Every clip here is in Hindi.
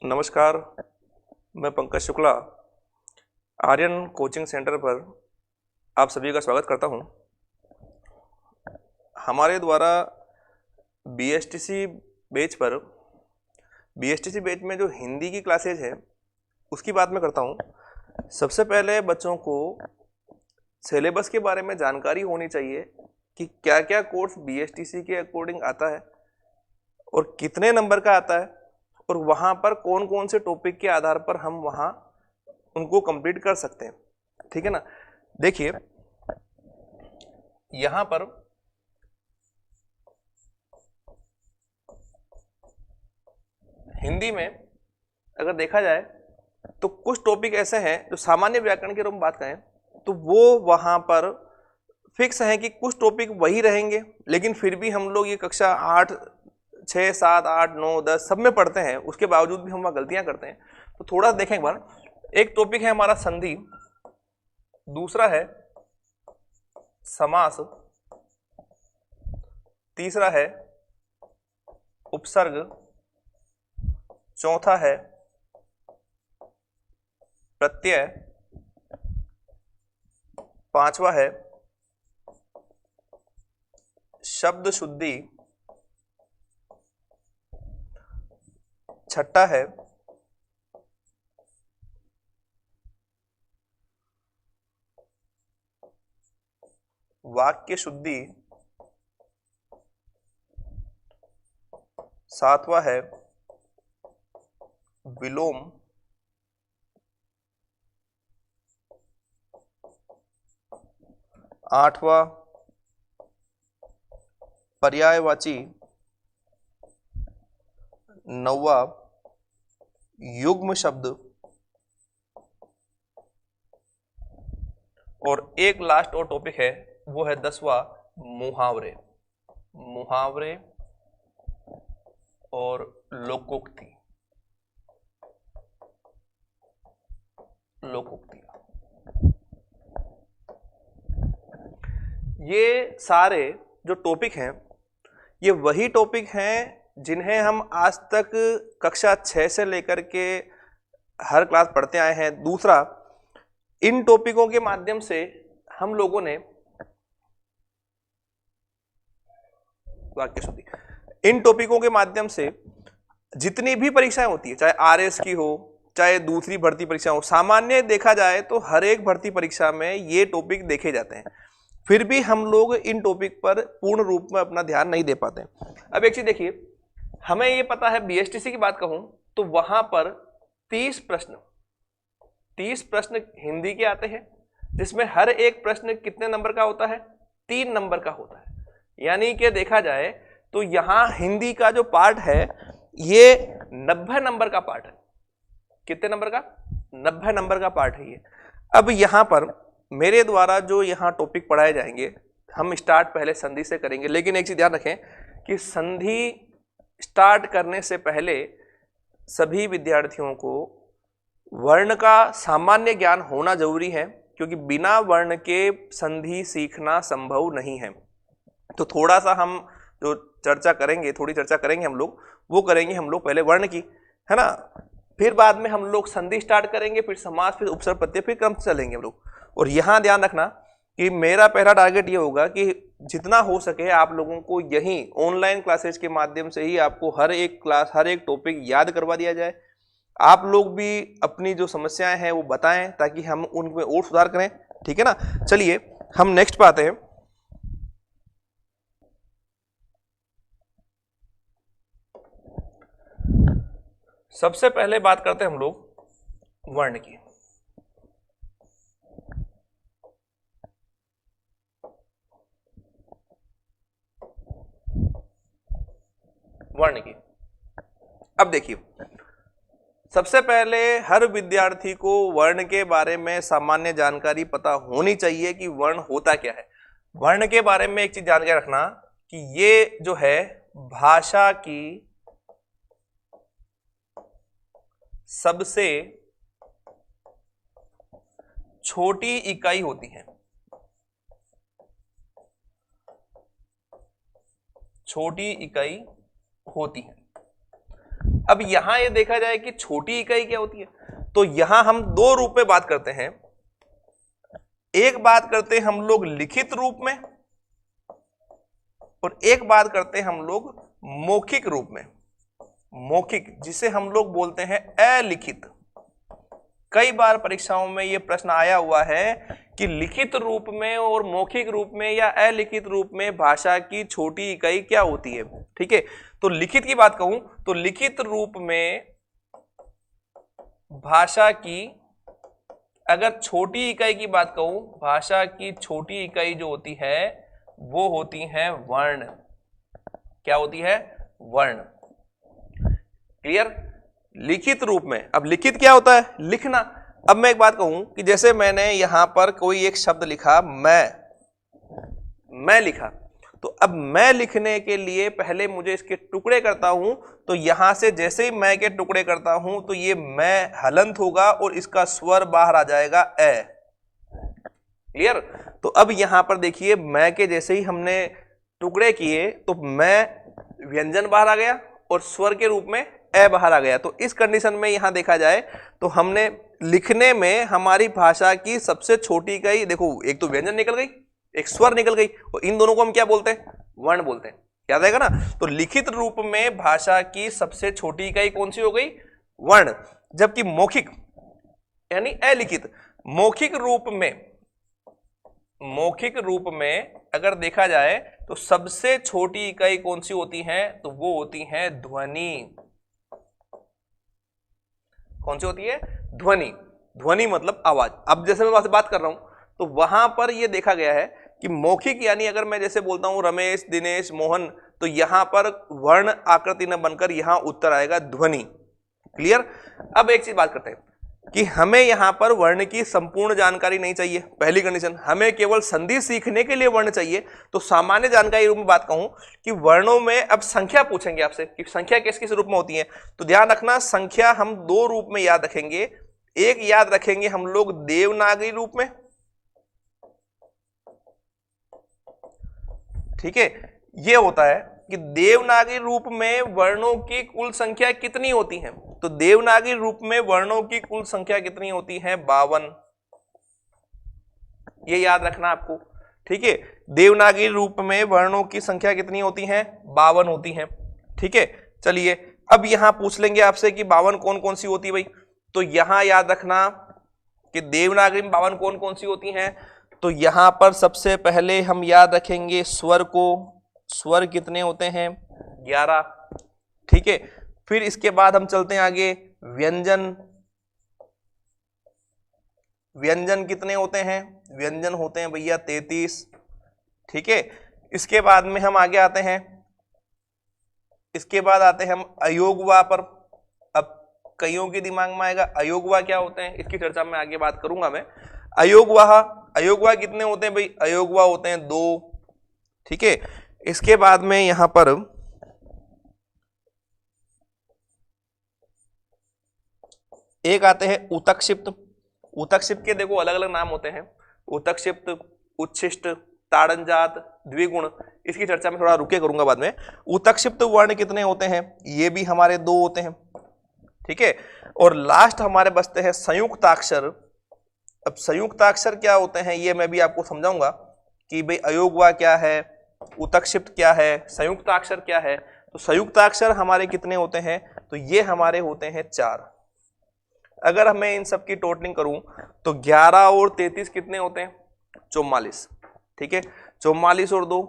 नमस्कार, मैं पंकज शुक्ला आर्यन कोचिंग सेंटर पर आप सभी का स्वागत करता हूं। हमारे द्वारा बीएसटीसी बैच में जो हिंदी की क्लासेज है उसकी बात मैं करता हूं। सबसे पहले बच्चों को सिलेबस के बारे में जानकारी होनी चाहिए कि क्या क्या कोर्स बीएसटीसी के अकॉर्डिंग आता है और कितने नंबर का आता है और वहाँ पर कौन कौन से टॉपिक के आधार पर हम वहाँ उनको कंप्लीट कर सकते हैं। ठीक है ना। देखिए यहाँ पर हिंदी में अगर देखा जाए तो कुछ टॉपिक ऐसे हैं जो सामान्य व्याकरण के रूप में बात करें तो वो वहाँ पर फिक्स है कि कुछ टॉपिक वही रहेंगे, लेकिन फिर भी हम लोग ये कक्षा 8, 6, 7, 8, 9, 10 सब में पढ़ते हैं, उसके बावजूद भी हम वहाँ गलतियां करते हैं। तो थोड़ा देखें एक बार। एक टॉपिक है हमारा संधि, दूसरा है समास, तीसरा है उपसर्ग, चौथा है प्रत्यय, पांचवा है शब्द शुद्धि, छठा है वाक्य शुद्धि, सातवां है विलोम, आठवां पर्यायवाची, नौवां युग्म शब्द और एक लास्ट और टॉपिक है वो है 10वां मुहावरे और लोकोक्ति। ये सारे जो टॉपिक हैं ये वही टॉपिक हैं जिन्हें हम आज तक कक्षा 6 से लेकर के हर क्लास पढ़ते आए हैं। दूसरा, इन टॉपिकों के माध्यम से हम लोगों ने वाक्य शुद्धि, इन टॉपिकों के माध्यम से जितनी भी परीक्षाएं होती है, चाहे आरएस की हो चाहे दूसरी भर्ती परीक्षा हो, सामान्य देखा जाए तो हर एक भर्ती परीक्षा में ये टॉपिक देखे जाते हैं, फिर भी हम लोग इन टॉपिक पर पूर्ण रूप में अपना ध्यान नहीं दे पाते। अब एक चीज देखिए, हमें ये पता है बीएसटीसी की बात कहूं तो वहां पर 30 प्रश्न हिंदी के आते हैं, जिसमें हर एक प्रश्न कितने नंबर का होता है? 3 नंबर का होता है। यानी कि देखा जाए तो यहां हिंदी का जो पार्ट है ये 90 नंबर का पार्ट है। कितने नंबर का? 90 नंबर का पार्ट है ये। अब यहां पर मेरे द्वारा जो यहां टॉपिक पढ़ाए जाएंगे, हम स्टार्ट पहले संधि से करेंगे, लेकिन एक चीज ध्यान रखें कि संधि स्टार्ट करने से पहले सभी विद्यार्थियों को वर्ण का सामान्य ज्ञान होना जरूरी है, क्योंकि बिना वर्ण के संधि सीखना संभव नहीं है। तो थोड़ा सा हम जो थोड़ी चर्चा करेंगे हम लोग, वो करेंगे हम लोग पहले वर्ण की, है ना। फिर बाद में हम लोग संधि स्टार्ट करेंगे, फिर समास, फिर उपसर्ग, प्रत्यय, फिर क्रम से चलेंगे हम लोग। और यहां ध्यान रखना कि मेरा पहला टारगेट ये होगा कि जितना हो सके आप लोगों को यही ऑनलाइन क्लासेज के माध्यम से ही आपको हर एक क्लास, हर एक टॉपिक याद करवा दिया जाए। आप लोग भी अपनी जो समस्याएं हैं वो बताएं ताकि हम उनमें और सुधार करें। ठीक है ना। चलिए हम नेक्स्ट पे आते हैं। सबसे पहले बात करते हैं हम लोग वर्ण की। अब देखिए, सबसे पहले हर विद्यार्थी को वर्ण के बारे में सामान्य जानकारी पता होनी चाहिए कि वर्ण होता क्या है। वर्ण के बारे में एक चीज ध्यान के रखना कि ये जो है भाषा की सबसे छोटी इकाई होती है। छोटी इकाई होती है। अब यहां ये देखा जाए कि छोटी इकाई क्या होती है, तो यहां हम दो रूप में बात करते हैं। एक बात करते हैं हम लोग लिखित रूप में, और एक बात करते हैं हम लोग मौखिक रूप में। मौखिक जिसे हम लोग बोलते हैं अलिखित। कई बार परीक्षाओं में यह प्रश्न आया हुआ है कि लिखित रूप में और मौखिक रूप में या अलिखित रूप में भाषा की छोटी इकाई क्या होती है। ठीक है, तो लिखित की बात कहूं तो लिखित रूप में भाषा की अगर छोटी इकाई की बात कहूं, भाषा की छोटी इकाई जो होती है वो होती है वर्ण। क्या होती है? वर्ण। क्लियर? लिखित रूप में, अब लिखित क्या होता है? लिखना। अब मैं एक बात कहूं कि जैसे मैंने यहां पर कोई एक शब्द लिखा, मैं लिखा, तो अब मैं लिखने के लिए पहले मुझे इसके टुकड़े करता हूं, तो यहां से जैसे ही मैं के टुकड़े करता हूं तो ये मैं हलंत होगा और इसका स्वर बाहर आ जाएगा ए। क्लियर? तो अब यहां पर देखिए मैं के जैसे ही हमने टुकड़े किए तो मैं व्यंजन बाहर आ गया और स्वर के रूप में ए बाहर आ गया। तो इस कंडीशन में यहां देखा जाए तो हमने लिखने में हमारी भाषा की सबसे छोटी इकाई, देखो एक तो व्यंजन निकल गई, एक स्वर निकल गई, और इन दोनों को हम क्या बोलते हैं? वर्ण बोलते हैं। याद आएगा ना? तो लिखित रूप में भाषा की सबसे छोटी इकाई कौन सी हो गई? वर्ण। जबकि मौखिक यानी अलिखित, मौखिक रूप में अगर देखा जाए तो सबसे छोटी इकाई कौन सी होती है? तो वो होती है ध्वनि। कौन सी होती है? ध्वनि। ध्वनि मतलब आवाज। अब जैसे मैं वहां से बात कर रहा हूं तो वहां पर यह देखा गया है कि मौखिक यानी अगर मैं जैसे बोलता हूं रमेश, दिनेश, मोहन, तो यहां पर वर्ण आकृति न बनकर यहां उत्तर आएगा ध्वनि। क्लियर? अब एक चीज बात करते हैं कि हमें यहां पर वर्ण की संपूर्ण जानकारी नहीं चाहिए। पहली कंडीशन, हमें केवल संधि सीखने के लिए वर्ण चाहिए। तो सामान्य जानकारी रूप में बात कहूं कि वर्णों में अब संख्या पूछेंगे आपसे कि संख्या किस किस रूप में होती है, तो ध्यान रखना संख्या हम दो रूप में याद रखेंगे। एक याद रखेंगे हम लोग देवनागरी रूप में, ठीक है। यह होता है कि देवनागरी रूप में वर्णों की कुल संख्या कितनी होती है, तो देवनागरी रूप में वर्णों की कुल संख्या कितनी होती है? 52। ये याद रखना आपको, ठीक है। देवनागरी रूप में वर्णों की संख्या कितनी होती है? 52 होती है, ठीक है। चलिए अब यहां पूछ लेंगे आपसे कि 52 कौन कौन सी होती है भाई, तो यहां याद रखना कि देवनागरी में 52 कौन कौन सी होती हैं। तो यहां पर सबसे पहले हम याद रखेंगे स्वर को। स्वर कितने होते हैं? 11, ठीक है। फिर इसके बाद हम चलते हैं आगे, व्यंजन। व्यंजन कितने होते हैं? व्यंजन होते हैं भैया 33, ठीक है। इसके बाद में हम आगे आते हैं, इसके बाद आते हैं हम अयोगवा पर। अब कईयों के दिमाग में आएगा अयोगवा क्या होते हैं, इसकी चर्चा में आगे बात करूंगा मैं। अयोगवा कितने होते हैं भाई? अयोगवा होते हैं 2, ठीक है। इसके बाद में यहां पर एक आते हैं उतक्षिप्त। उतक्षिप्त के देखो अलग अलग नाम होते हैं, उतक्षिप्त, उच्छिष्ट, ताड़नजात, द्विगुण। इसकी चर्चा में थोड़ा रुके करूंगा बाद में। उतक्षिप्त वर्ण कितने होते हैं? ये भी हमारे 2 होते हैं, ठीक है। और लास्ट हमारे बचते हैं संयुक्ताक्षर। अब संयुक्ताक्षर क्या होते हैं ये मैं भी आपको समझाऊंगा कि भाई अयोगवा क्या है, उतक्षिप्त क्या है, संयुक्ताक्षर क्या है। तो संयुक्ताक्षर हमारे कितने होते हैं? तो ये हमारे होते हैं 4। अगर मैं इन सब की टोटलिंग करूं तो 11 और 33 कितने होते हैं? 44, ठीक है। 44 और 2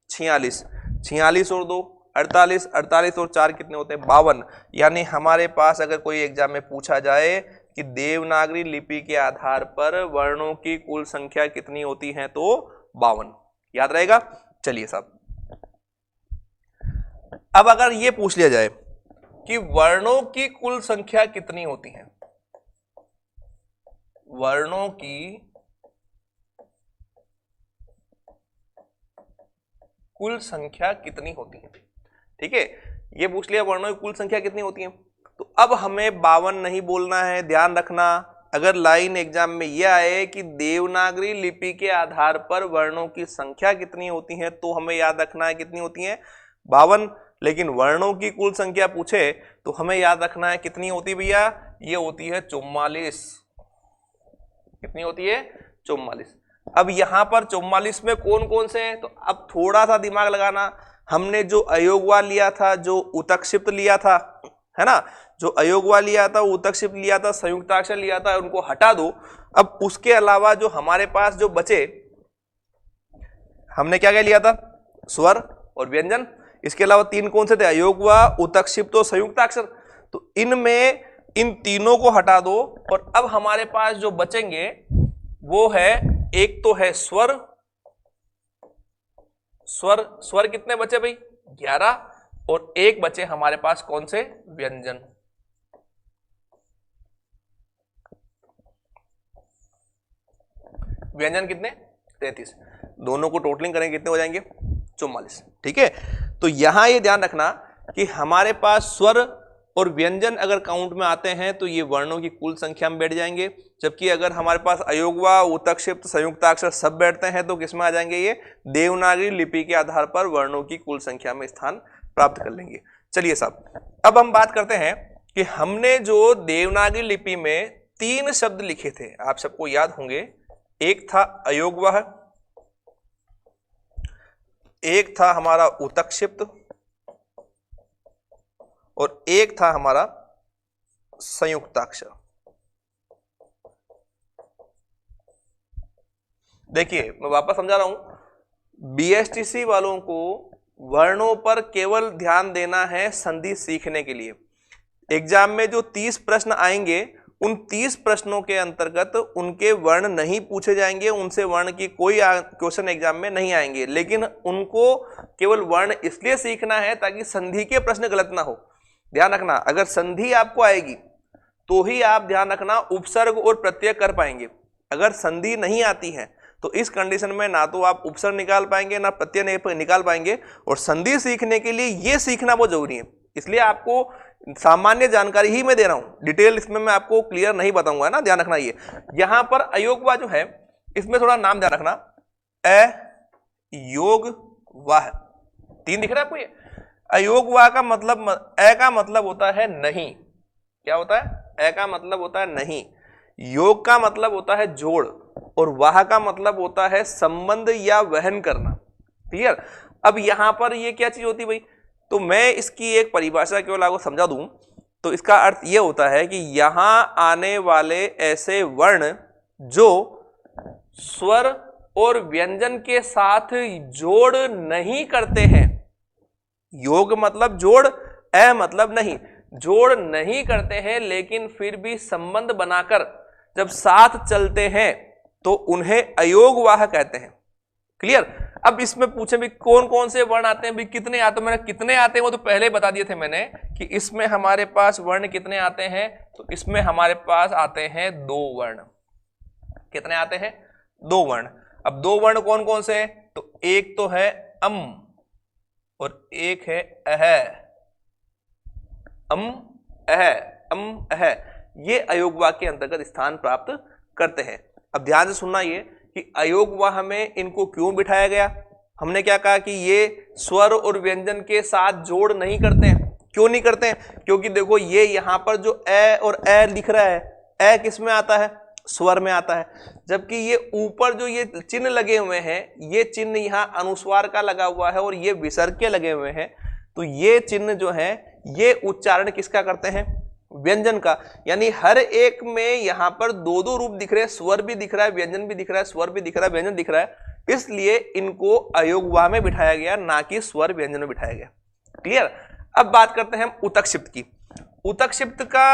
46, 46 और 2 48, 48 और 4 कितने होते हैं? 52। यानी हमारे पास अगर कोई एग्जाम में पूछा जाए कि देवनागरी लिपि के आधार पर वर्णों की कुल संख्या कितनी होती है तो 52। याद रहेगा? चलिए साहब, अब अगर यह पूछ लिया जाए कि वर्णों की कुल संख्या कितनी होती है, वर्णों की कुल संख्या कितनी होती है, ठीक है। ये पूछ लिया वर्णों की कुल संख्या कितनी होती है, तो अब हमें 52 नहीं बोलना है। ध्यान रखना, अगर लाइन एग्जाम में यह आए कि देवनागरी लिपि के आधार पर वर्णों की संख्या कितनी होती है तो हमें याद रखना है कितनी होती है? 52। लेकिन वर्णों की कुल संख्या पूछे तो हमें याद रखना है कितनी होती है भैया, ये होती है 44। कितनी होती है? 44। अब यहां पर 44 में कौन कौन से हैं, तो अब थोड़ा सा दिमाग लगाना। हमने जो अयोगवा लिया था, जो उतक्षिप्त लिया था, है ना, जो अयोगवा लिया था, उतक्षिप्त लिया था, संयुक्ताक्षर लिया था, उनको हटा दो। अब उसके अलावा जो हमारे पास जो बचे, हमने क्या क्या लिया था? स्वर और व्यंजन। इसके अलावा तीन कौन से थे? अयोगवा, उतक्षिप्त और संयुक्ताक्षर। तो इनमें इन तीनों को हटा दो और अब हमारे पास जो बचेंगे वो है, एक तो है स्वर। स्वर कितने बचे भाई? 11। और एक बचे हमारे पास कौन से? व्यंजन। व्यंजन कितने? 33। दोनों को टोटलिंग करेंगे कितने हो जाएंगे? 44। ठीक है, तो यहां ये ध्यान रखना कि हमारे पास स्वर और व्यंजन अगर काउंट में आते हैं तो ये वर्णों की कुल संख्या में बैठ जाएंगे, जबकि अगर हमारे पास अयोगवा, उतक्षिप्त, संयुक्ताक्षर सब बैठते हैं तो किसमें आ जाएंगे? ये देवनागरी लिपि के आधार पर वर्णों की कुल संख्या में स्थान प्राप्त कर लेंगे। चलिए साहब, अब हम बात करते हैं कि हमने जो देवनागरी लिपि में 3 शब्द लिखे थे, आप सबको याद होंगे। एक था अयोगवा, एक था हमारा उतक्षिप्त और एक था हमारा संयुक्ताक्षर। देखिए मैं वापस समझा रहा हूं, बीएसटीसी वालों को वर्णों पर केवल ध्यान देना है संधि सीखने के लिए। एग्जाम में जो 30 प्रश्न आएंगे, उन 30 प्रश्नों के अंतर्गत उनके वर्ण नहीं पूछे जाएंगे, उनसे वर्ण की कोई क्वेश्चन एग्जाम में नहीं आएंगे, लेकिन उनको केवल वर्ण इसलिए सीखना है ताकि संधि के प्रश्न गलत ना हो। ध्यान रखना, अगर संधि आपको आएगी तो ही आप ध्यान रखना उपसर्ग और प्रत्यय कर पाएंगे। अगर संधि नहीं आती है तो इस कंडीशन में ना तो आप उपसर्ग निकाल पाएंगे ना प्रत्यय निकाल पाएंगे, और संधि सीखने के लिए ये सीखना बहुत जरूरी है। इसलिए आपको सामान्य जानकारी ही मैं दे रहा हूं, डिटेल इसमें मैं आपको क्लियर नहीं बताऊंगा ना, ध्यान रखना। ये यहां पर अयोगवा जो है, इसमें थोड़ा नाम ध्यान रखना, अयोगवाह 3 दिख रहा है आपको? ये अयोगवा का मतलब, अ का मतलब होता है नहीं। क्या होता है? अ का मतलब होता है नहीं। योग का मतलब होता है जोड़, और वाह का मतलब होता है संबंध या वहन करना। क्लियर? अब यहां पर ये क्या चीज होती है भाई, तो मैं इसकी एक परिभाषा केवल आपको समझा दूं, तो इसका अर्थ यह होता है कि यहां आने वाले ऐसे वर्ण जो स्वर और व्यंजन के साथ जोड़ नहीं करते हैं। योग मतलब जोड़, अ मतलब नहीं, जोड़ नहीं करते हैं, लेकिन फिर भी संबंध बनाकर जब साथ चलते हैं तो उन्हें अयोगवाह कहते हैं। क्लियर? अब इसमें पूछे भी कौन कौन से वर्ण आते हैं, भी कितने आते हैं? मैंने कितने आते हैं वो तो पहले बता दिए थे मैंने, कि इसमें हमारे पास वर्ण कितने आते हैं, तो इसमें हमारे पास आते हैं 2 वर्ण। कितने आते हैं? 2 वर्ण। अब 2 वर्ण कौन कौन से हैं? तो एक तो है अम और एक है अह। अम अह, ये अयोगवाह के अंतर्गत स्थान प्राप्त करते हैं। अब ध्यान से सुनना ये कि अयोगवाह में इनको क्यों बिठाया गया। हमने क्या कहा कि ये स्वर और व्यंजन के साथ जोड़ नहीं करते हैं। क्यों नहीं करते हैं? क्योंकि देखो ये यहां पर जो ए और ए लिख रहा है, ए किस में आता है? स्वर में आता है। जबकि ये ऊपर जो ये चिन्ह लगे हुए हैं, ये चिन्ह यहां अनुस्वार का लगा हुआ है और ये विसर्ग के लगे हुए हैं। तो ये चिन्ह जो है ये उच्चारण किसका करते हैं? व्यंजन का। यानी हर एक में यहां पर 2-2 रूप दिख रहे हैं, स्वर भी दिख रहा है, व्यंजन भी दिख रहा है, स्वर भी दिख रहा है, व्यंजन दिख रहा है। इसलिए इनको अयोगवाह में बिठाया गया, ना कि स्वर व्यंजन में बिठाया गया। क्लियर? अब बात करते हैं हम उतक्षिप्त की। उतक्षिप्त का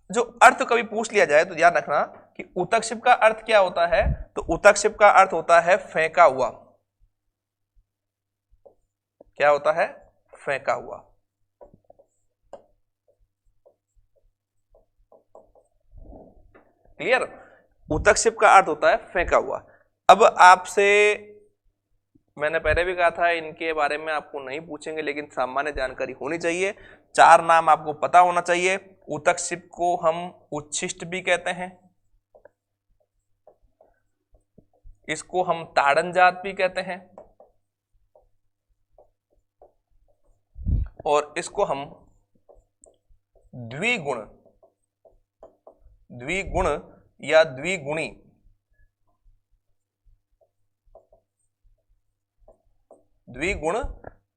जो अर्थ कभी पूछ लिया जाए तो ध्यान रखना कि उतक्षिप्त का अर्थ क्या होता है। तो उतक्षिप्त का अर्थ होता है फेंका हुआ। क्या होता है? फेंका हुआ। क्लियर? उतक्षिप्त का अर्थ होता है फेंका हुआ। अब आपसे मैंने पहले भी कहा था इनके बारे में आपको नहीं पूछेंगे, लेकिन सामान्य जानकारी होनी चाहिए। 4 नाम आपको पता होना चाहिए। उतक्षिप्त को हम उच्छिष्ट भी कहते हैं, इसको हम ताड़न जात भी कहते हैं, और इसको हम द्विगुण, द्विगुण या द्विगुणी, द्विगुण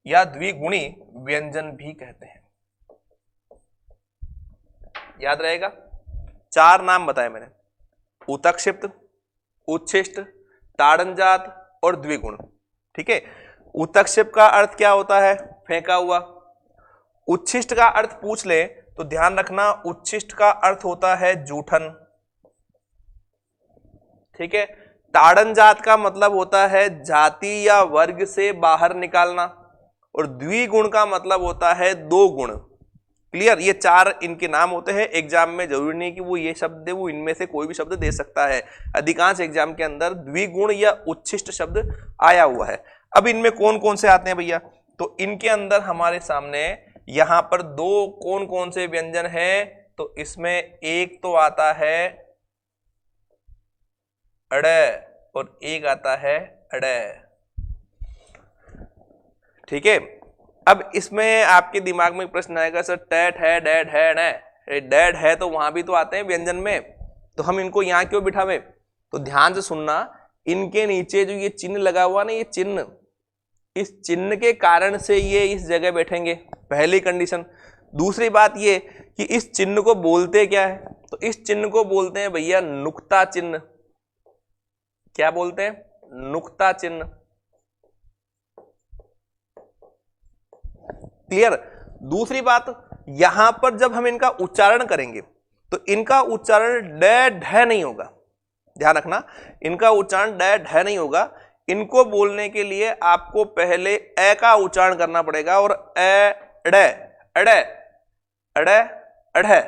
या द्विगुणी व्यंजन भी कहते हैं। याद रहेगा, चार नाम बताए मैंने, उत्क्षिप्त, उच्छिष्ट, ताड़नजात और द्विगुण। ठीक है, उत्क्षिप्त का अर्थ क्या होता है? फेंका हुआ। उच्छिष्ट का अर्थ पूछ ले तो ध्यान रखना, उच्छिष्ट का अर्थ होता है जूठन। ठीक है, ताड़नजात का मतलब होता है जाति या वर्ग से बाहर निकालना, और द्विगुण का मतलब होता है दो गुण। क्लियर? ये चार इनके नाम होते हैं। एग्जाम में जरूरी नहीं कि वो ये शब्द दे, वो इनमें से कोई भी शब्द दे सकता है। अधिकांश एग्जाम के अंदर द्विगुण या उच्छिष्ट शब्द आया हुआ है। अब इनमें कौन कौन से आते हैं भैया? तो इनके अंदर हमारे सामने यहां पर दो कौन कौन से व्यंजन है? तो इसमें एक तो आता है अड़ और एक आता है अड़। ठीक है, अब इसमें आपके दिमाग में प्रश्न आएगा, सर टैट है, डैड है, न डैड है तो वहां भी तो आते हैं व्यंजन में, तो हम इनको यहां क्यों बिठावे? तो ध्यान से सुनना, इनके नीचे जो ये चिन्ह लगा हुआ ना, ये चिन्ह, इस चिन्ह के कारण से ये इस जगह बैठेंगे, पहली कंडीशन। दूसरी बात ये कि इस चिन्ह को बोलते क्या है? तो इस चिन्ह को बोलते हैं भैया नुक्ता चिन्ह। क्या बोलते हैं? नुक्ता चिन्ह। क्लियर? दूसरी बात, यहां पर जब हम इनका उच्चारण करेंगे तो इनका उच्चारण डै ढै नहीं होगा। ध्यान रखना, इनका उच्चारण डै ढै नहीं होगा। इनको बोलने के लिए आपको पहले ए का उच्चारण करना पड़ेगा, और ए अड़े अड़े अड़े अड़े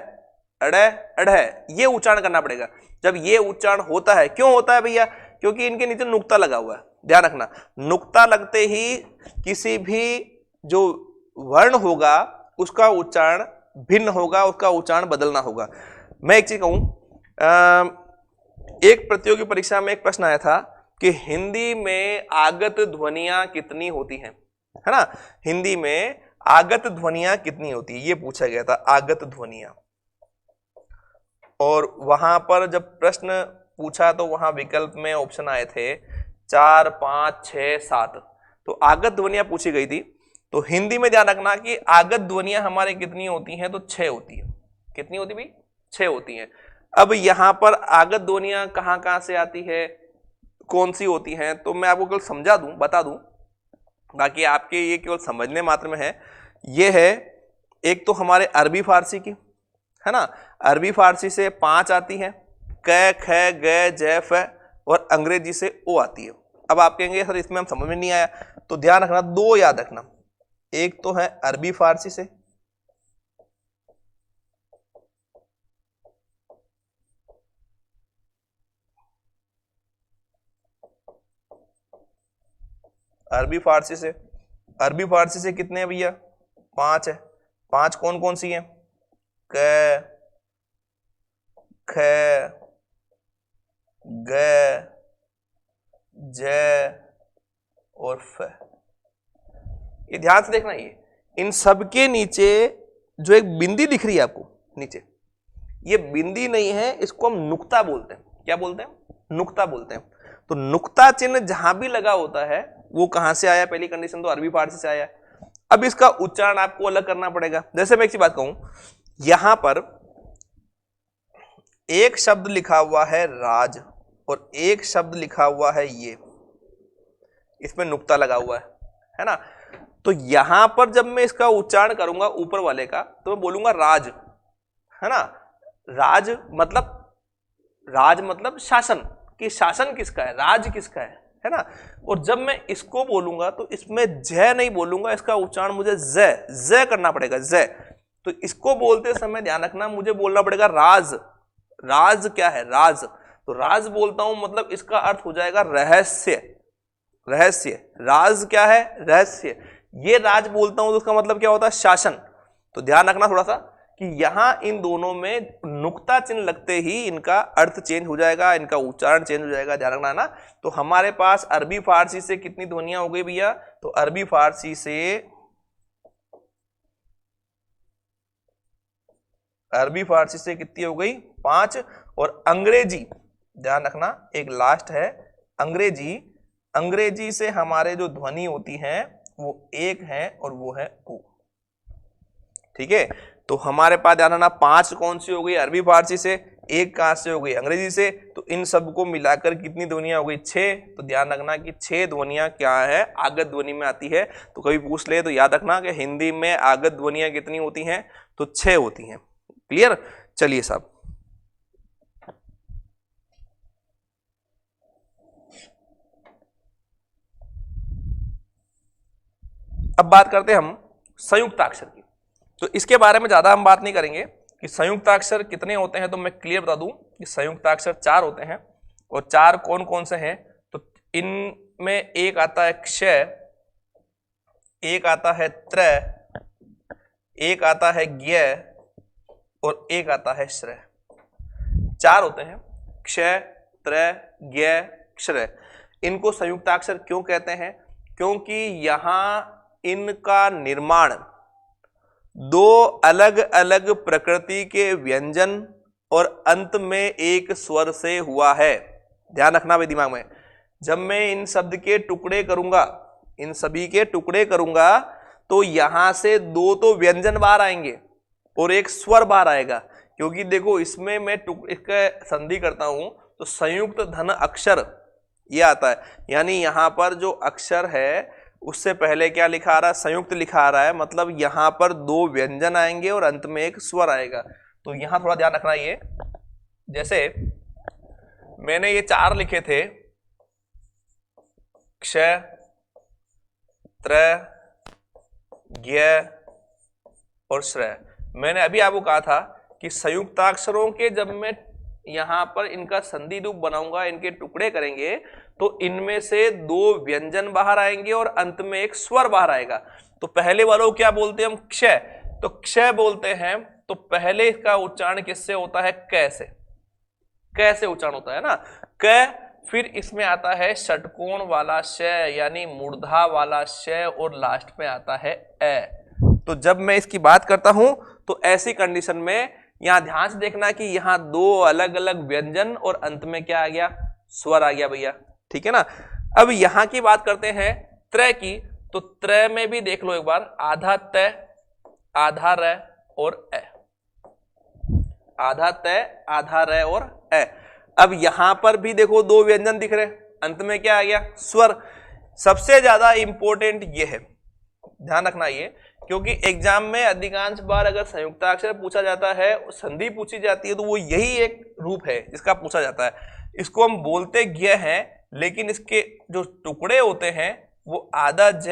अड़े अड़े ये उच्चारण करना पड़ेगा। जब ये उच्चारण होता है, क्यों होता है भैया? क्योंकि इनके नीचे नुक्ता लगा हुआ है। ध्यान रखना, नुक्ता लगते ही किसी भी जो वर्ण होगा उसका उच्चारण भिन्न होगा, उसका उच्चारण बदलना होगा। मैं एक चीज कहूं, एक प्रतियोगी परीक्षा में एक प्रश्न आया था कि हिंदी में आगत ध्वनियां कितनी होती हैं, है ना? हिंदी में आगत ध्वनियां कितनी होती है, ये पूछा गया था, आगत ध्वनियां। और वहां पर जब प्रश्न पूछा तो वहां विकल्प में ऑप्शन आए थे 4, 5, 6, 7। तो आगत ध्वनियां पूछी गई थी। तो हिंदी में ध्यान रखना कि आगत ध्वनियां हमारे कितनी होती हैं? तो 6 होती है। कितनी होती भाई? 6 होती हैं। अब यहां पर आगत ध्वनियां कहां से आती है, कौन सी होती हैं? तो मैं आपको केवल समझा दूं, बता दूं, बाकी आपके ये केवल समझने मात्र में है। ये है एक तो हमारे अरबी फारसी की, है ना? अरबी फारसी से 5 आती है, क, ख, ग, ज, फ, और अंग्रेजी से ओ आती है। अब आप कहेंगे सर इसमें हम समझ में नहीं आया, तो ध्यान रखना, दो याद रखना। एक तो है अरबी फारसी से, अरबी फारसी से, अरबी फारसी से कितने हैं भैया? 5 है। 5 कौन कौन सी हैं? क, ख, ग, ज और फ। ये ध्यान से देखना, ये इन सब के नीचे जो एक बिंदी दिख रही है आपको नीचे, ये बिंदी नहीं है, इसको हम नुक्ता बोलते हैं। क्या बोलते हैं? नुक्ता बोलते हैं। तो नुक्ता चिन्ह जहां भी लगा होता है वो कहां से आया? पहली कंडीशन तो अरबी फारसी से आया। अब इसका उच्चारण आपको अलग करना पड़ेगा। जैसे मैं एक चीज बात कहूं, यहां पर एक शब्द लिखा हुआ है राज और एक शब्द लिखा हुआ है ये, इसमें नुक्ता लगा हुआ है ना? तो यहां पर जब मैं इसका उच्चारण करूंगा ऊपर वाले का, तो मैं बोलूंगा राज, है ना? राज मतलब शासन, कि शासन किसका है, राज किसका है ना? और जब मैं इसको बोलूंगा तो इसमें ज नहीं बोलूंगा, इसका उच्चारण मुझे ज करना पड़ेगा, ज। तो इसको बोलते समय ध्यान रखना, मुझे बोलना पड़ेगा राज। राज क्या है? राज। तो राज बोलता हूं मतलब इसका अर्थ हो जाएगा रहस्य। रहस्य, राज क्या है? रहस्य। ये राज बोलता हूं तो उसका मतलब क्या होता है? शासन। तो ध्यान रखना थोड़ा सा कि यहां इन दोनों में नुक्ता चिन्ह लगते ही इनका अर्थ चेंज हो जाएगा, इनका उच्चारण चेंज हो जाएगा। ध्यान रखना है ना? तो हमारे पास अरबी फारसी से कितनी ध्वनियां हो गई भैया? तो अरबी फारसी से अरबी फारसी से कितनी हो गई 5, और अंग्रेजी ध्यान रखना एक लास्ट है अंग्रेजी, अंग्रेजी से हमारे जो ध्वनि होती है वो एक है और वो है ऊ। ठीक है, तो हमारे पास ध्यान रखना 5 कौन सी हो गई अरबी फारसी से, एक कहां से हो गई अंग्रेजी से, तो इन सबको मिलाकर कितनी ध्वनियां हो गई 6। तो ध्यान रखना कि 6 ध्वनियां क्या है आगत ध्वनि में आती है। तो कभी पूछ ले तो याद रखना कि हिंदी में आगत ध्वनियां कितनी होती हैं, तो 6 होती हैं। क्लियर, चलिए साहब अब बात करते हैं हम संयुक्ताक्षर की। तो इसके बारे में ज्यादा हम बात नहीं करेंगे कि संयुक्ताक्षर कितने होते हैं, तो मैं क्लियर बता दूं कि संयुक्ताक्षर 4 होते हैं। और 4 कौन कौन से हैं, तो इनमें एक आता है क्षय, एक आता है त्रय, एक आता है ज्ञ और एक आता है श्रय। 4 होते हैं क्षय, त्रय, ज्ञ, श्रय। इनको संयुक्ताक्षर क्यों कहते हैं, क्योंकि यहां इनका निर्माण 2 अलग अलग प्रकृति के व्यंजन और अंत में एक स्वर से हुआ है। ध्यान रखना भाई दिमाग में, जब मैं इन शब्द के टुकड़े करूंगा, इन सभी के टुकड़े करूंगा, तो यहां से 2 तो व्यंजन बाहर आएंगे और एक स्वर बाहर आएगा। क्योंकि देखो इसमें मैं इसका संधि करता हूं तो संयुक्त धन अक्षर ये आता है, यानी यहां पर जो अक्षर है उससे पहले क्या लिखा आ रहा है, संयुक्त लिखा आ रहा है, मतलब यहां पर 2 व्यंजन आएंगे और अंत में एक स्वर आएगा। तो यहां थोड़ा ध्यान रखना, ये जैसे मैंने ये 4 लिखे थे क्षय, त्रय, ज्ञ और श्रय। मैंने अभी आपको कहा था कि संयुक्ताक्षरों के जब मैं यहां पर इनका संधि रूप बनाऊंगा, इनके टुकड़े करेंगे, तो इनमें से 2 व्यंजन बाहर आएंगे और अंत में एक स्वर बाहर आएगा। तो पहले वालों को क्या बोलते हैं हम, क्षय, तो क्षय बोलते हैं। तो पहले इसका उच्चारण किससे होता है, क से, क से उच्चारण होता है ना, क। फिर इसमें आता है षटकोण वाला श, यानी मूर्धा वाला श, और लास्ट में आता है ए। तो जब मैं इसकी बात करता हूं तो ऐसी कंडीशन में यहां ध्यान से देखना कि यहां 2 अलग अलग व्यंजन और अंत में क्या आ गया, स्वर आ गया भैया। ठीक है ना। अब यहां की बात करते हैं त्रय की, तो त्रय में भी देख लो एक बार, आधा तय, आधा र और ए, आधा तय, आधा र और ए। अब यहां पर भी देखो 2 व्यंजन दिख रहे, अंत में क्या आ गया, स्वर। सबसे ज्यादा इंपॉर्टेंट ये है, ध्यान रखना ये, क्योंकि एग्जाम में अधिकांश बार अगर संयुक्ताक्षर पूछा जाता है, संधि पूछी जाती है, तो वो यही एक रूप है जिसका पूछा जाता है। इसको हम बोलते ज्ञ हैं, लेकिन इसके जो टुकड़े होते हैं वो आधा ज,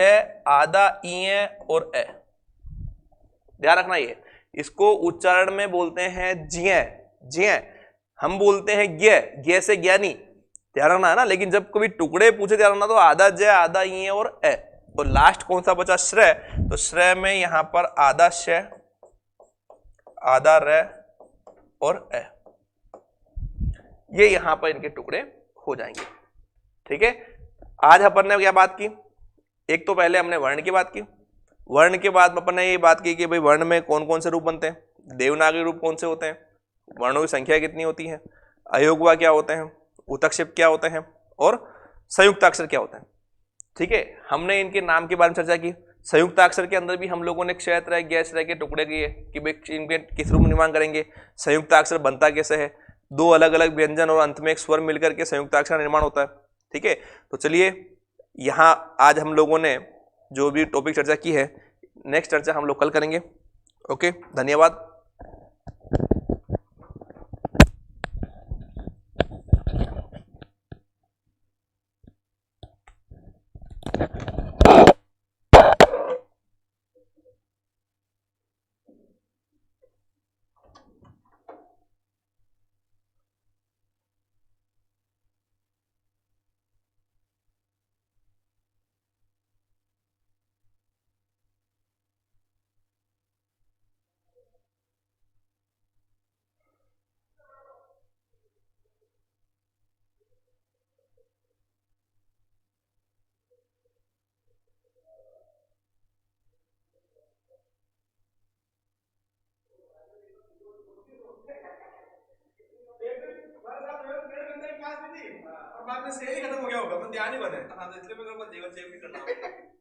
आधा इ और ए। ध्यान रखना ये, इसको उच्चारण में बोलते हैं ज्ञ, ज्ञ। हम बोलते हैं ज्ञ, ज्ञ से ज्ञानी, ध्यान रखना है ना। लेकिन जब कभी टुकड़े पूछे ध्यान रखना, तो आधा ज, आधा इ और ए। तो लास्ट कौन सा बचा, श्रय। तो श्रय में यहां पर आधा श, आधा र और ए, ये यहां पर इनके टुकड़े हो जाएंगे। ठीक है, आज अपन ने क्या बात की, एक तो पहले हमने वर्ण की बात की, वर्ण के बाद अपन ने ये बात की कि भाई वर्ण में कौन कौन से रूप बनते हैं, देवनागरी रूप कौन से होते हैं, वर्णों की संख्या कितनी होती है, अयोगवा क्या होते हैं, उत्क्षेप क्या होते हैं, और संयुक्ताक्षर क्या होते हैं। ठीक है, हमने इनके नाम के बारे में चर्चा की। संयुक्ताक्षर के अंदर भी हम लोगों ने क्षय, त्रय, ज्ञ, श्रय के टुकड़े किए कि भाई इनके किस रूप में निर्माण करेंगे, संयुक्ताक्षर बनता कैसे है, 2 अलग अलग व्यंजन और अंत में एक स्वर मिलकर के संयुक्ताक्षर निर्माण होता है। ठीक है, तो चलिए यहां आज हम लोगों ने जो भी टॉपिक चर्चा की है, नेक्स्ट चर्चा हम लोग कल करेंगे। ओके, धन्यवाद। बाद में सेल ही खत्म हो गया होगा, मैं ध्यान ही बने। हाँ, तो इसलिए मैं जीवन सेव नहीं करना।